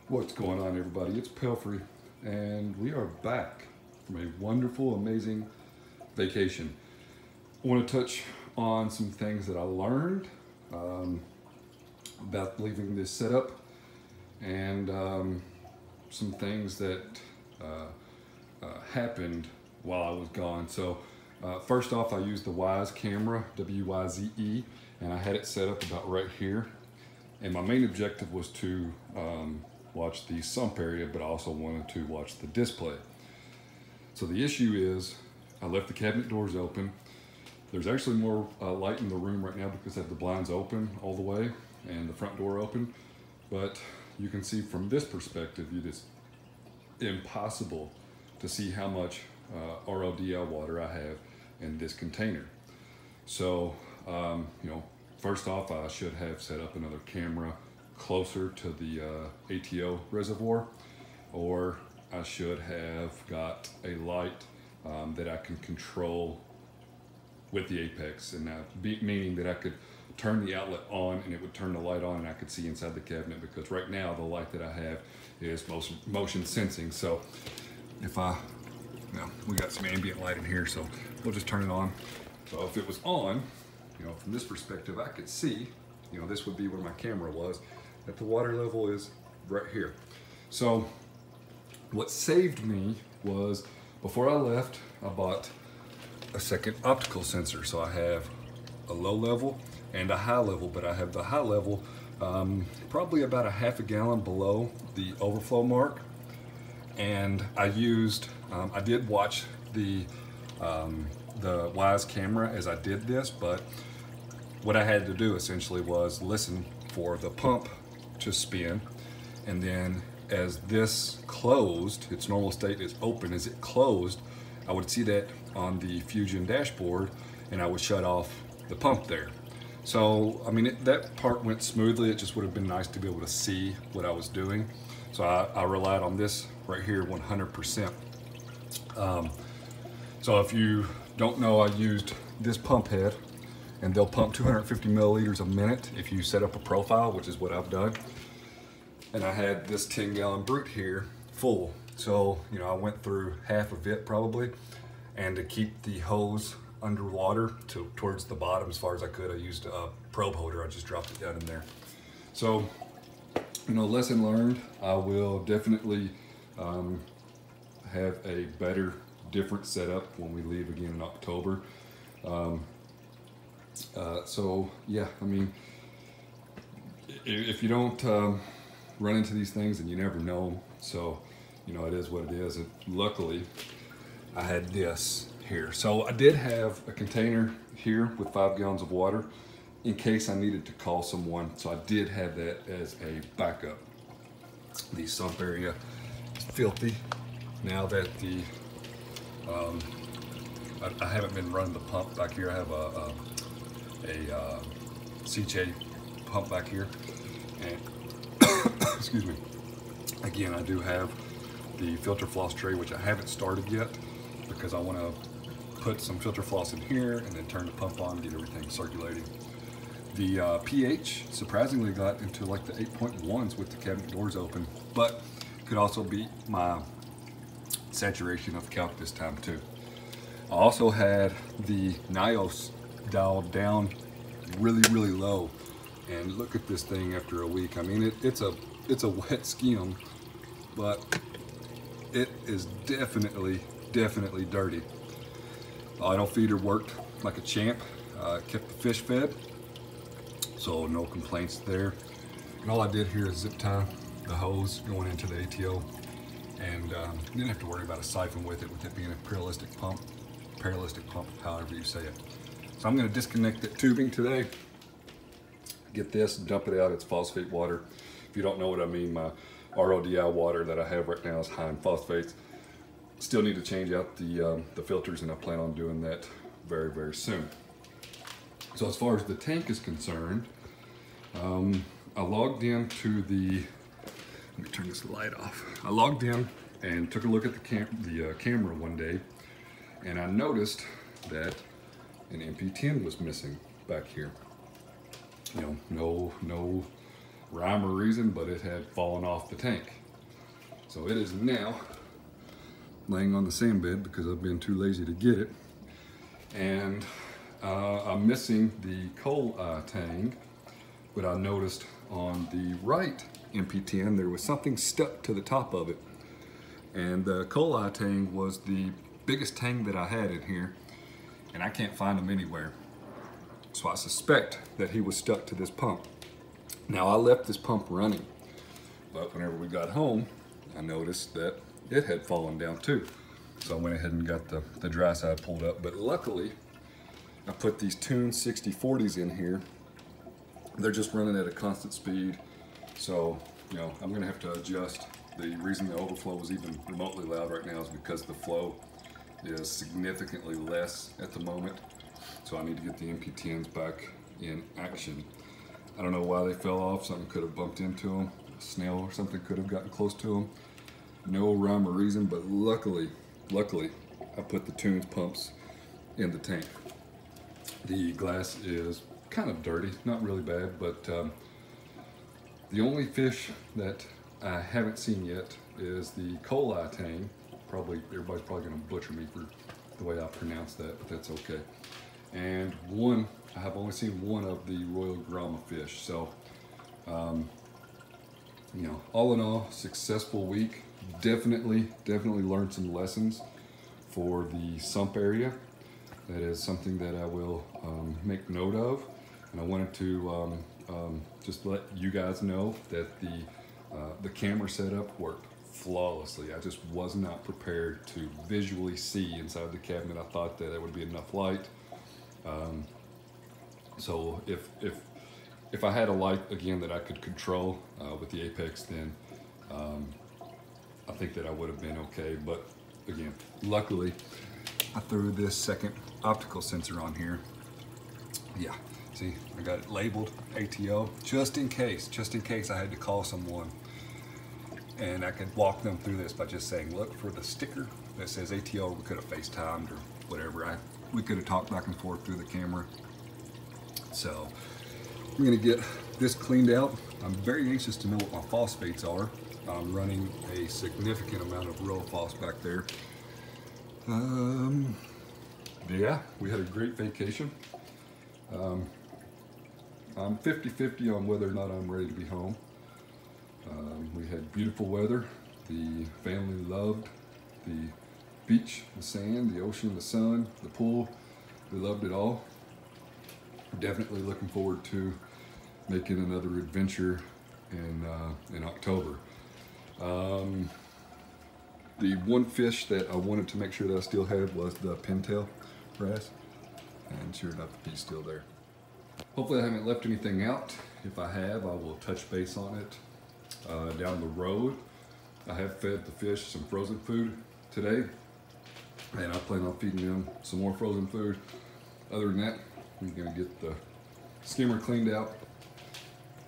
What's going on, everybody? It's Pelfrey, and we are back from a wonderful, amazing vacation. I want to touch on some things that I learned about leaving this setup, and some things that happened while I was gone. So, first off, I used the Wyze camera, W-Y-Z-E, and I had it set up about right here. And my main objective was to watch the sump area, but I also wanted to watch the display. So the issue is I left the cabinet doors open. There's actually more light in the room right now because I have the blinds open all the way and the front door open. But you can see from this perspective, it is impossible to see how much RODL water I have in this container. So, first off, I should have set up another camera closer to the ATO reservoir, or I should have got a light that I can control with the apex, and meaning that I could turn the outlet on and it would turn the light on and I could see inside the cabinet, because right now the light that I have is motion sensing. So if we got some ambient light in here, so we'll just turn it on. So if it was on, from this perspective, I could see, this would be where my camera was, that the water level is right here. So what saved me was, before I left, I bought a second optical sensor. So I have a low level and a high level, but I have the high level probably about a half a gallon below the overflow mark. And I did watch the Wyze camera as I did this, but what I had to do essentially was listen for the pump to spin, and then as this closed, its normal state is open, as it closed, I would see that on the Fusion dashboard and I would shut off the pump there. So, that part went smoothly. It just would have been nice to be able to see what I was doing. So I relied on this right here 100%. So if you don't know, I used this pump head, and they'll pump 250 milliliters a minute if you set up a profile, which is what I've done. And I had this 10-gallon brute here full. So, I went through half of it probably. And to keep the hose underwater towards the bottom as far as I could, I used a probe holder. I just dropped it down in there. So, lesson learned. I will definitely have a better, different setup when we leave again in October. So yeah, if you don't run into these things, then you never know. So, it is what it is. Luckily, I had this here. So I did have a container here with 5 gallons of water in case I needed to call someone. So I did have that as a backup. The sump area is filthy now that I haven't been running the pump back here. I have a CJ pump back here, and excuse me. Again, I do have the filter floss tray, which I haven't started yet because I want to put some filter floss in here and then turn the pump on and get everything circulating. The pH surprisingly got into like the 8.1s with the cabinet doors open, but could also be my saturation of calc this time too. I also had the NIOS dialed down really low, and look at this thing after a week. It's a wet skim, but it is definitely dirty. Idle feeder worked like a champ. Kept the fish fed, so no complaints there. And all I did here is zip tie the hose going into the ATO, and didn't have to worry about a siphon with it being a parallelistic pump, however you say it. So I'm going to disconnect that tubing today, get this, dump it out. It's phosphate water. If you don't know what I mean, my RODI water that I have right now is high in phosphates. Still need to change out the filters, and I plan on doing that very soon. So as far as the tank is concerned, I logged in to let me turn this light off. I logged in and took a look at the camera one day, and I noticed that an MP10 was missing back here. No rhyme or reason, but it had fallen off the tank. So it is now laying on the sand bed because I've been too lazy to get it. And I'm missing the coal eye tang, but I noticed on the right MP10 there was something stuck to the top of it. And the coal eye tang was the biggest tang that I had in here, and I can't find them anywhere. So I suspect that he was stuck to this pump. Now I left this pump running, but whenever we got home, I noticed that it had fallen down too. So I went ahead and got the dry side pulled up, but luckily I put these Tune 6040s in here. They're just running at a constant speed. So, you know, I'm gonna have to adjust. The reason the overflow is even remotely loud right now is because the flow is significantly less at the moment. So I need to get the MP10s back in action. I don't know why they fell off. Something could have bumped into them. A snail or something could have gotten close to them. No rhyme or reason, but luckily, I put the Tunes pumps in the tank. The glass is kind of dirty, not really bad, but the only fish that I haven't seen yet is the coal eye tang. Everybody's probably gonna butcher me for the way I pronounce that, but that's okay. And I have only seen one of the Royal Grama fish. So, you know, all in all, successful week. Definitely learned some lessons for the sump area. That is something that I will make note of. And I wanted to just let you guys know that the camera setup worked flawlessly. I just was not prepared to visually see inside the cabinet. I thought that there would be enough light. So if I had a light again that I could control with the Apex, then I think that I would have been okay. But again, luckily I threw this second optical sensor on here. Yeah, see, I got it labeled ATO just in case I had to call someone. And I could walk them through this by just saying, look for the sticker that says ATO. We could have FaceTimed or whatever. We could have talked back and forth through the camera. So I'm gonna get this cleaned out. I'm very anxious to know what my phosphates are. I'm running a significant amount of RoHS back there. Yeah, we had a great vacation. I'm 50-50 on whether or not I'm ready to be home. We had beautiful weather. The family loved the beach, the sand, the ocean, the sun, the pool. We loved it all. Definitely looking forward to making another adventure in October. The one fish that I wanted to make sure that I still had was the pintail wrasse, and sure enough, he's still there. Hopefully I haven't left anything out. If I have, I will touch base on it down the road. I have fed the fish some frozen food today, and I plan on feeding them some more frozen food. Other than that, I'm gonna get the skimmer cleaned out,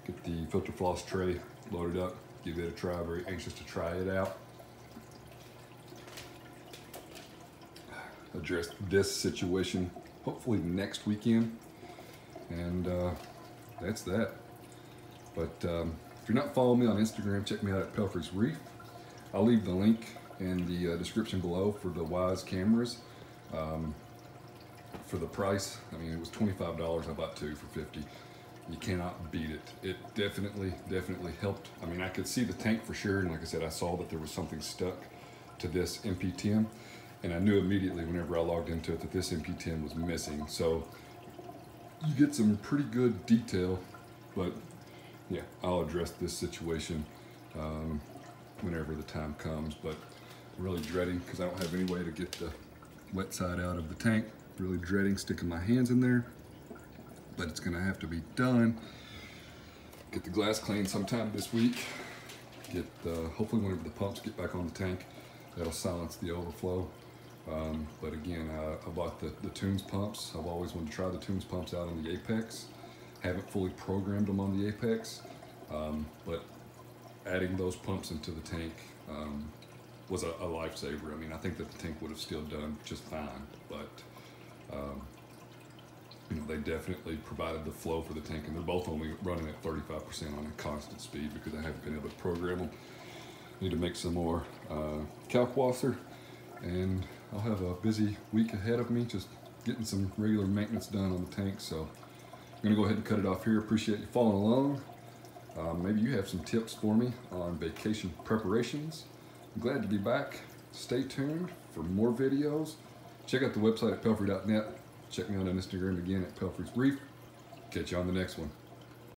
get the filter floss tray loaded up, give it a try. Very anxious to try it out. Address this situation hopefully next weekend, and that's that. But if you're not following me on Instagram, check me out at Pelfrey's Reef. I'll leave the link in the description below for the Wyze cameras. For the price, I mean, it was $25. I bought two for $50. You cannot beat it. It definitely helped. I mean, I could see the tank for sure, and like I said, I saw that there was something stuck to this MP10, and I knew immediately whenever I logged into it that this MP10 was missing. So you get some pretty good detail, but yeah, I'll address this situation whenever the time comes. But I'm really dreading, because I don't have any way to get the wet side out of the tank. Really dreading sticking my hands in there, but it's gonna have to be done. Get the glass cleaned sometime this week. Hopefully whenever the pumps get back on the tank, that'll silence the overflow. But again, I bought the Tunes pumps. I've always wanted to try the Tunes pumps out on the Apex. Haven't fully programmed them on the Apex, but adding those pumps into the tank was a lifesaver. I mean, I think that the tank would have still done just fine, but they definitely provided the flow for the tank, and they're both only running at 35% on a constant speed because I haven't been able to program them. Need to make some more Kalkwasser, and I'll have a busy week ahead of me just getting some regular maintenance done on the tank. So I'm gonna go ahead and cut it off here. Appreciate you following along. Maybe you have some tips for me on vacation preparations. I'm glad to be back. Stay tuned for more videos. Check out the website at pelfrey.net. Check me out on Instagram again at Pelfrey's Reef. Catch you on the next one.